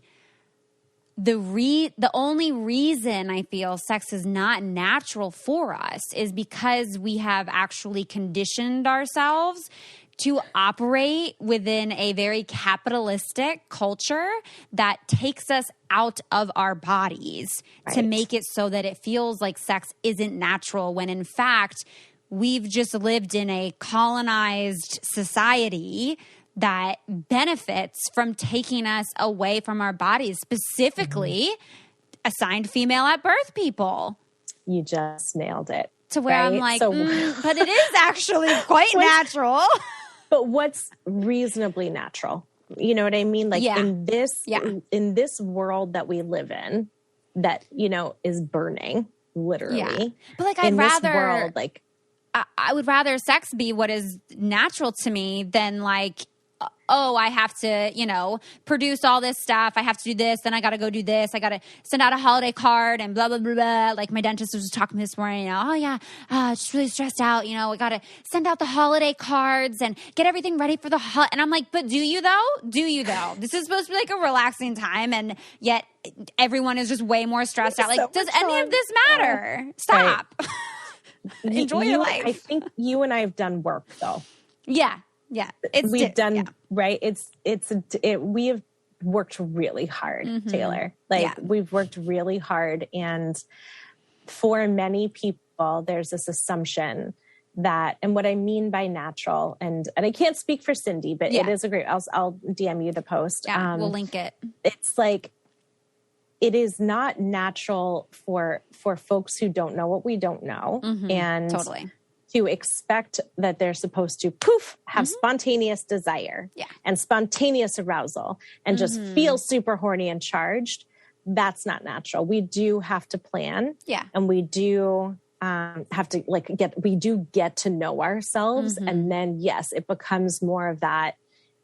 the only reason I feel sex is not natural for us is because we have actually conditioned ourselves to operate within a very capitalistic culture that takes us out of our bodies to make it so that it feels like sex isn't natural, when in fact we've just lived in a colonized society that benefits from taking us away from our bodies, specifically assigned female at birth people. You just nailed it. To where I'm like, but it is actually quite natural. But what's reasonably natural? You know what I mean? Like in this world that we live in, that, is burning, literally. Yeah. But like, I would rather sex be what is natural to me than like, oh, I have to, produce all this stuff. I have to do this. Then I got to go do this. I got to send out a holiday card and blah, blah, blah, blah. Like my dentist was just talking this morning, just really stressed out. I got to send out the holiday cards and get everything ready for the And I'm like, but do you though? This is supposed to be like a relaxing time. And yet everyone is just way more stressed out. Like, does any of this matter? Stop. Right. enjoy your life. I think you and I have done work though. Yeah. Yeah. Right. We have worked really hard, Taylor. We've worked really hard. And for many people, there's this assumption that, and what I mean by natural, and I can't speak for Cindy, but it is a great, I'll DM you the post. Yeah, we'll link it. It's like, it is not natural for folks who don't know what we don't know. And totally. To expect that they're supposed to have spontaneous desire and spontaneous arousal and just feel super horny and charged. That's not natural. We do have to plan. Yeah. And we do have to get to know ourselves. And then, yes, it becomes more of that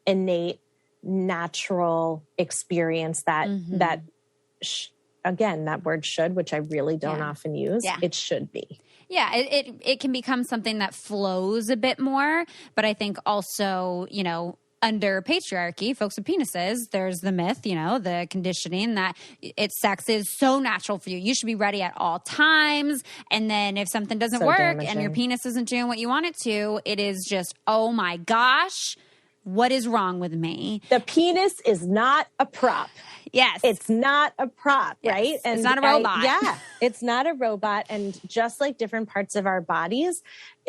innate, natural experience that, again, that word should, which I really don't often use. Yeah. It should be. Yeah, it can become something that flows a bit more. But I think also, under patriarchy, folks with penises, there's the myth, the conditioning that sex is so natural for you. You should be ready at all times. And then if something doesn't work and your penis isn't doing what you want it to, it is just, oh my gosh, what is wrong with me? The penis is not a prop. Yes. It's not a prop, right? And it's not a robot. It's not a robot. And just like different parts of our bodies,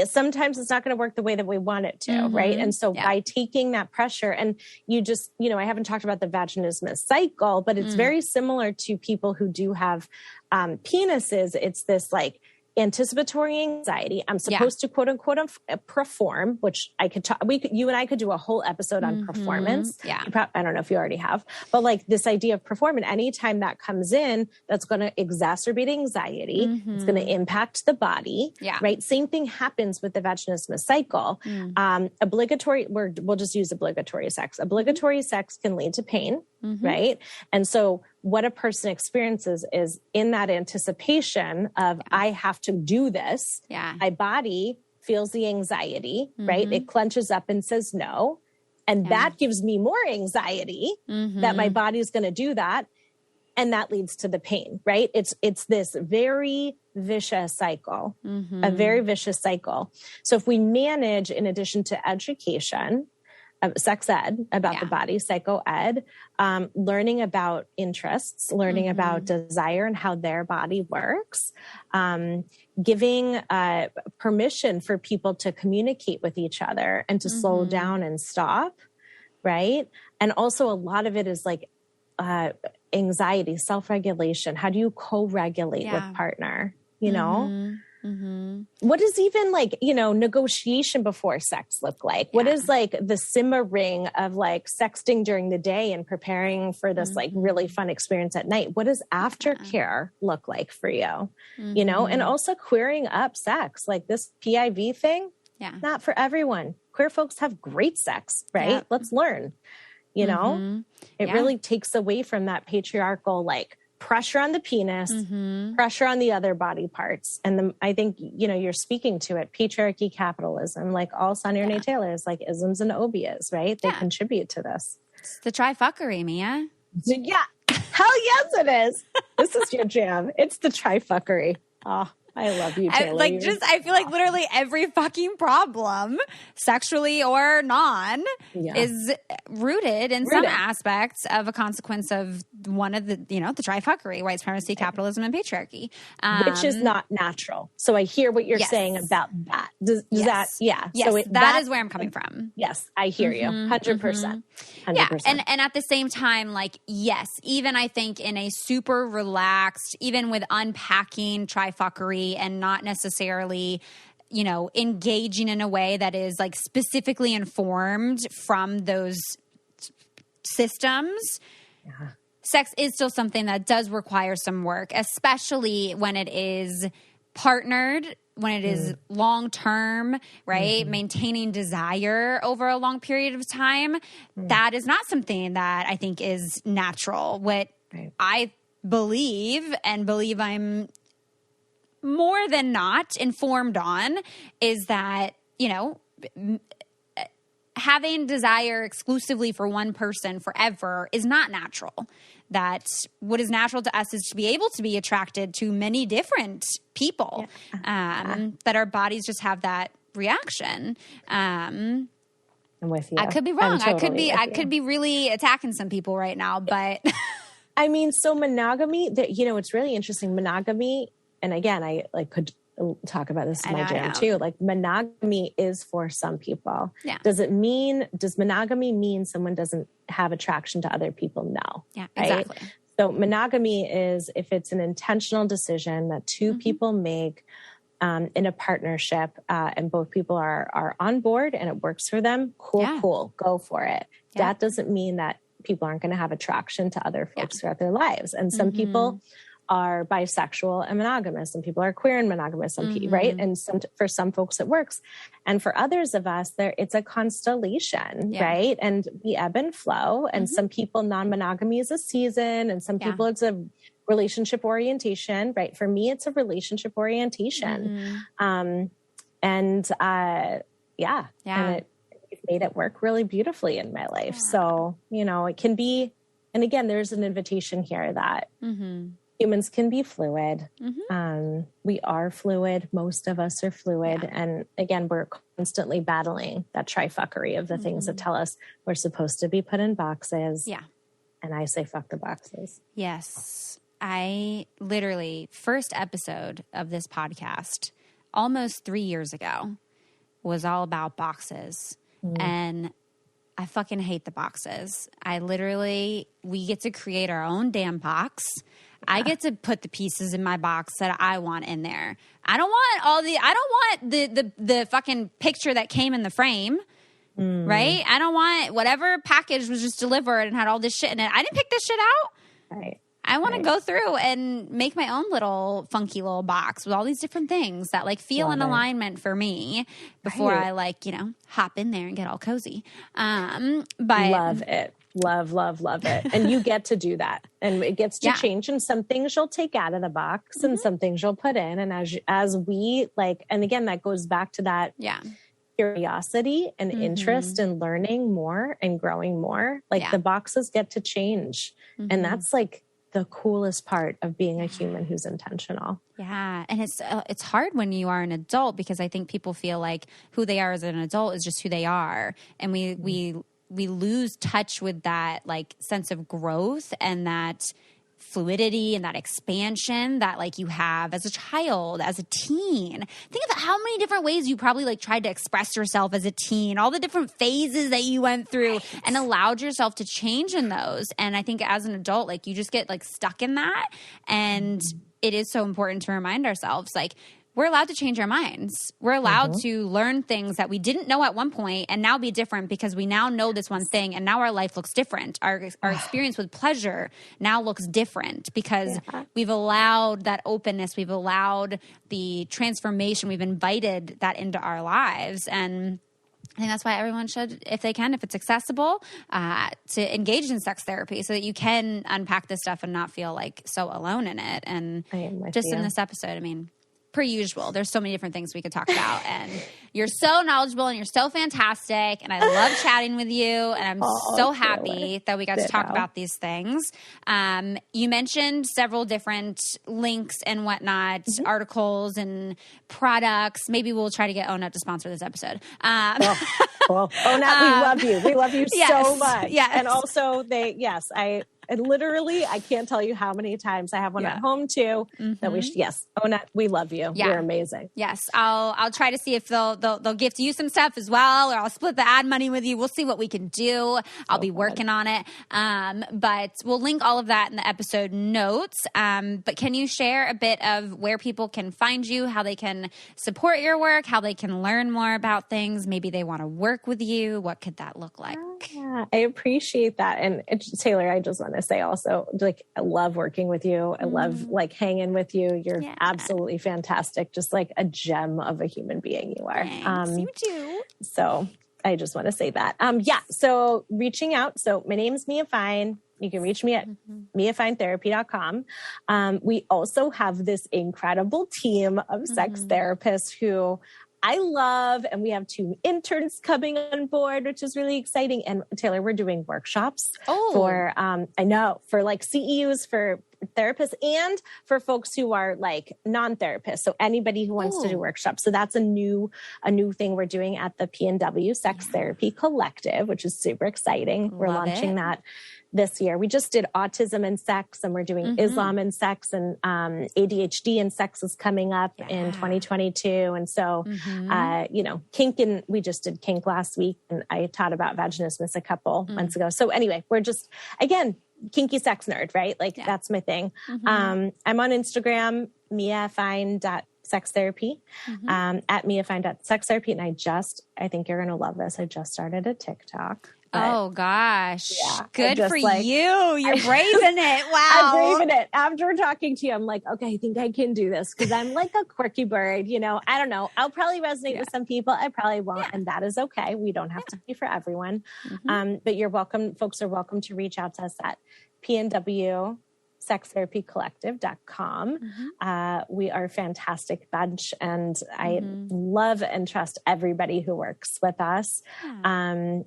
sometimes it's not going to work the way that we want it to, right? And so by taking that pressure, and you just, I haven't talked about the vaginismus cycle, but it's very similar to people who do have penises. It's this like anticipatory anxiety. I'm supposed to quote unquote perform, which I could talk, you and I could do a whole episode on performance. Yeah. I don't know if you already have, but like this idea of performance, anytime that comes in, that's going to exacerbate anxiety. It's going to impact the body, right? Same thing happens with the vaginismus cycle. We'll just use obligatory sex. Obligatory sex can lead to pain, right? And so what a person experiences is in that anticipation of, I have to do this. Yeah. My body feels the anxiety, right? It clenches up and says no. And that gives me more anxiety that my body's going to do that. And that leads to the pain, right? It's this very vicious cycle, a very vicious cycle. So if we manage, in addition to education, sex ed, about the body, psycho ed, learning about interests, learning about desire and how their body works, giving permission for people to communicate with each other and to slow down and stop, right? And also a lot of it is like anxiety, self-regulation. How do you co-regulate with partner, What does even negotiation before sex look like? What is like the simmering of like sexting during the day and preparing for this like really fun experience at night? What does aftercare look like for you? And also queering up sex, like this PIV thing, not for everyone. Queer folks have great sex, right? Yeah. Let's learn, it really takes away from that patriarchal, like, pressure on the penis, pressure on the other body parts. And I think, you're speaking to it, patriarchy, capitalism, like all Sonia Renee Taylor's, like isms and obias, right? They contribute to this. It's the trifuckery, Mia. Yeah. Hell yes, it is. This is your jam. It's the trifuckery. Oh, I love you, Taylor. I feel like literally every fucking problem, sexually or non, is rooted in some aspects of a consequence of one of the, the trifuckery, white supremacy, capitalism, and patriarchy. Which is not natural. So I hear what you're saying about that. Does that, Yes, so that is where I'm coming from. Yes, I hear you. 100%. 100%. Yeah, and at the same time, like, yes, even I think in a super relaxed, even with unpacking trifuckery and not necessarily, engaging in a way that is like specifically informed from those systems. Yeah. Sex is still something that does require some work, especially when it is partnered, when it is long-term, right? Maintaining desire over a long period of time. That is not something that I think is natural. What I believe I'm more than not informed on is that, having desire exclusively for one person forever is not natural. That what is natural to us is to be able to be attracted to many different people, that our bodies just have that reaction. I'm with you. I could be wrong. I could be really attacking some people right now, but I mean, so monogamy, it's really interesting. Monogamy, and again, I could talk about this in my jam too. Like, monogamy is for some people. Yeah. Does monogamy mean someone doesn't have attraction to other people? No. Yeah, right? exactly. So monogamy is if it's an intentional decision that two people make in a partnership, and both people are on board and it works for them. Cool. Go for it. Yeah. That doesn't mean that people aren't going to have attraction to other folks throughout their lives. And some people are bisexual and monogamous. Some people are queer and monogamous, right? And for some folks it works. And for others of us, it's a constellation, right? And we ebb and flow. And some people, non-monogamy is a season, and some people it's a relationship orientation, right? For me, it's a relationship orientation. And it made it work really beautifully in my life. So, it can be, and again, there's an invitation here that humans can be fluid. We are fluid. Most of us are fluid. And again, we're constantly battling that trifuckery of the things that tell us we're supposed to be put in boxes. Yeah. And I say, fuck the boxes. Yes. I literally, first episode of this podcast, almost 3 years ago, was all about boxes. And I fucking hate the boxes. We get to create our own damn box. I get to put the pieces in my box that I want in there. I don't want the fucking picture that came in the frame. Right? I don't want whatever package was just delivered and had all this shit in it. I didn't pick this shit out. Right. I want to go through and make my own little funky little box with all these different things that feel in alignment for me before I hop in there and get all cozy. But love it. Love it. And you get to do that. And it gets to change. And some things you'll take out of the box and some things you'll put in. And as we and again, that goes back to that curiosity and interest in learning more and growing more. The boxes get to change. And that's the coolest part of being a human who's intentional. Yeah. And it's hard when you are an adult, because I think people feel like who they are as an adult is just who they are. And we lose touch with that sense of growth and that fluidity and that expansion that you have as a child, as a teen. Think of how many different ways you probably tried to express yourself as a teen, all the different phases that you went through and allowed yourself to change in those. And I think as an adult, you just get stuck in that. And it is so important to remind ourselves, we're allowed to change our minds. We're allowed to learn things that we didn't know at one point and now be different because we now know this one thing and now our life looks different. Our experience with pleasure now looks different because we've allowed that openness. We've allowed the transformation. We've invited that into our lives. And I think that's why everyone should, if they can, if it's accessible, to engage in sex therapy so that you can unpack this stuff and not feel so alone in it. And just in this episode, per usual, there's so many different things we could talk about, and you're so knowledgeable and you're so fantastic, and I love chatting with you, and I'm so happy that we got to talk about these things. You mentioned several different links and whatnot, articles and products. Maybe we'll try to get ONUT to sponsor this episode. Cool. ONUT, we love you. We love you so much. Yes. And also I literally, I can't tell you how many times I have one at home too. That ONUT, we love you. Yeah. You're amazing. Yes, I'll try to see if they'll gift you some stuff as well, or I'll split the ad money with you. We'll see what we can do. I'll be working on it. But we'll link all of that in the episode notes. But can you share a bit of where people can find you, how they can support your work, how they can learn more about things? Maybe they want to work with you. What could that look like? Yeah, I appreciate that. And Taylor, I just want to say also, I love working with you. I love hanging with you. You're absolutely fantastic. Just a gem of a human being you are. Thanks. You too. So I just want to say that. So reaching out. So my name's Mia Fine. You can reach me at miafinetherapy.com. We also have this incredible team of sex therapists who I love, and we have 2 interns coming on board, which is really exciting. And Taylor, we're doing workshops for, for like CEUs, for therapists, and for folks who are like non-therapists. So anybody who wants to do workshops. So that's a new thing we're doing at the PNW Sex Therapy Collective, which is super exciting. We're launching that this year. We just did autism and sex, and we're doing Islam and sex, and ADHD and sex is coming up in 2022. And so, kink, and we just did kink last week, and I taught about vaginismus a couple months ago. So anyway, we're just, again, kinky sex nerd, right? Like that's my thing. I'm on Instagram, miafine.sextherapy, at miafine.sextherapy. And I think you're going to love this. I just started a TikTok. Oh gosh. Yeah, good for you. You're braving it. Wow. I'm braving it. After talking to you, I'm like, okay, I think I can do this, because I'm like a quirky bird, I don't know. I'll probably resonate with some people. I probably won't. And that is okay. We don't have to be for everyone. But you're welcome. Folks are welcome to reach out to us at PNWSexTherapyCollective.com. We are a fantastic bunch, and I love and trust everybody who works with us. And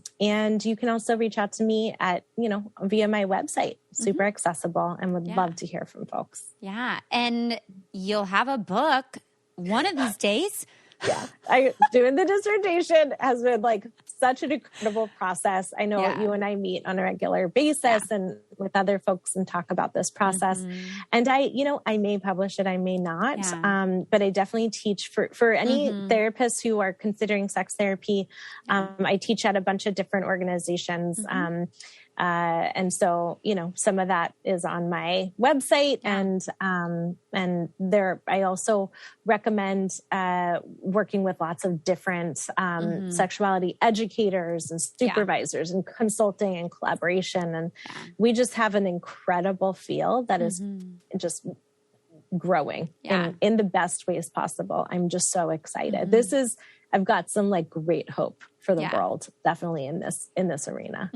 you can also reach out to me at, via my website, super accessible, and would love to hear from folks. Yeah. And you'll have a book one of these days. Yeah. Doing the dissertation has been like such an incredible process. I know you and I meet on a regular basis and with other folks and talk about this process. And I may publish it, I may not. But I definitely teach for any therapists who are considering sex therapy. I teach at a bunch of different organizations. And so, some of that is on my website, and there, I also recommend, working with lots of different, sexuality educators and supervisors and consulting and collaboration. And we just have an incredible field that is just growing in the best ways possible. I'm just so excited. I've got some like great hope for the world, definitely in this arena.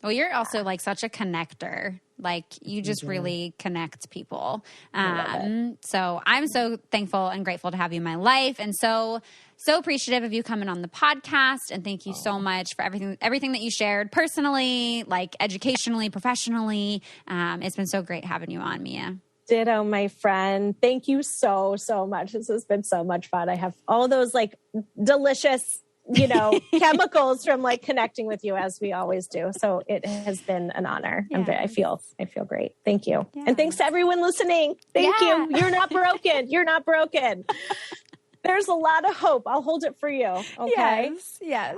Well, you're also like such a connector. Like you just really connect people. So I'm so thankful and grateful to have you in my life, and so appreciative of you coming on the podcast. And thank you so much for everything that you shared personally, like educationally, professionally. It's been so great having you on, Mia. Ditto, my friend. Thank you so much. This has been so much fun. I have all those like delicious, chemicals from like connecting with you, as we always do. So it has been an honor. I feel great. Thank you. Yeah. And thanks to everyone listening. Thank you. You're not broken. You're not broken. There's a lot of hope. I'll hold it for you. Okay. Yes.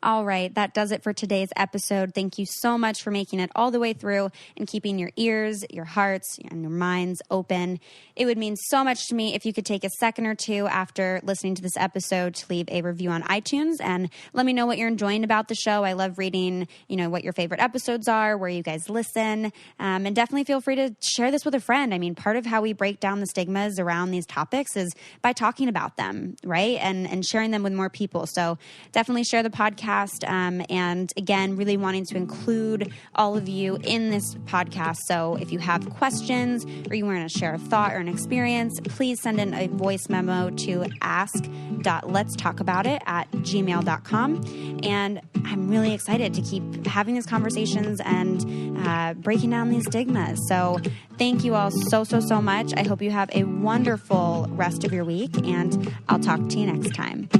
All right. That does it for today's episode. Thank you so much for making it all the way through and keeping your ears, your hearts, and your minds open. It would mean so much to me if you could take a second or two after listening to this episode to leave a review on iTunes and let me know what you're enjoying about the show. I love reading, what your favorite episodes are, where you guys listen, and definitely feel free to share this with a friend. I mean, part of how we break down the stigmas around these topics is by talking about them, right? And sharing them with more people. So definitely share the podcast. And again, really wanting to include all of you in this podcast. So if you have questions or you want to share a thought or an experience, please send in a voice memo to ask.letstalkaboutit@gmail.com. And I'm really excited to keep having these conversations and breaking down these stigmas. So thank you all so much. I hope you have a wonderful rest of your week, and I'll talk to you next time.